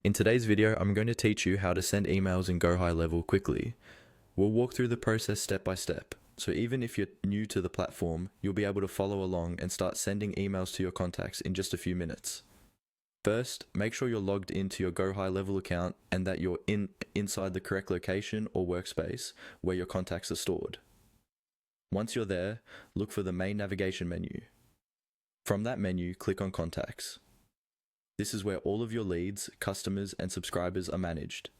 In today's video, I'm going to teach you how to send emails in Go High Level quickly. We'll walk through the process step by step, so even if you're new to the platform, you'll be able to follow along and start sending emails to your contacts in just a few minutes. First, make sure you're logged into your Go High Level account and that you're inside the correct location or workspace where your contacts are stored. Once you're there, look for the main navigation menu. From that menu, click on Contacts. This is where all of your leads, customers, and subscribers are managed,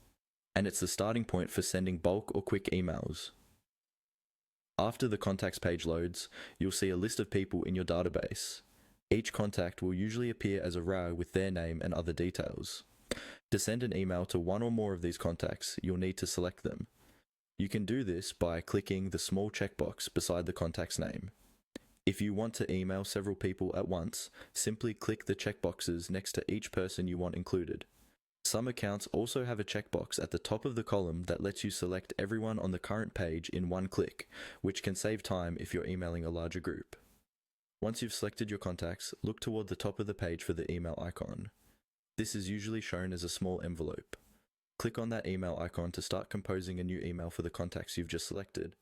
and it's the starting point for sending bulk or quick emails. After the contacts page loads, you'll see a list of people in your database. Each contact will usually appear as a row with their name and other details. To send an email to one or more of these contacts, you'll need to select them. You can do this by clicking the small checkbox beside the contact's name. If you want to email several people at once, simply click the checkboxes next to each person you want included. Some accounts also have a checkbox at the top of the column that lets you select everyone on the current page in one click, which can save time if you're emailing a larger group. Once you've selected your contacts, look toward the top of the page for the email icon. This is usually shown as a small envelope. Click on that email icon to start composing a new email for the contacts you've just selected.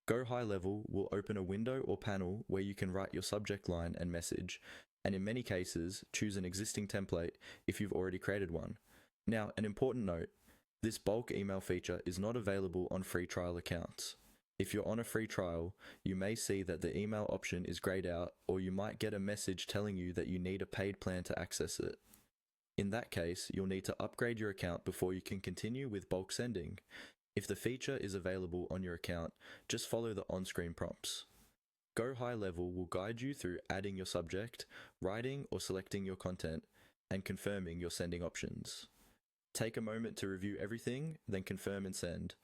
Go High Level will open a window or panel where you can write your subject line and message, and in many cases, choose an existing template if you've already created one. Now, an important note, this bulk email feature is not available on free trial accounts. If you're on a free trial, you may see that the email option is grayed out, or you might get a message telling you that you need a paid plan to access it. In that case, you'll need to upgrade your account before you can continue with bulk sending. If the feature is available on your account, just follow the on-screen prompts. Go High Level will guide you through adding your subject, writing or selecting your content, and confirming your sending options. Take a moment to review everything, then confirm and send.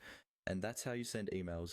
And that's how you send emails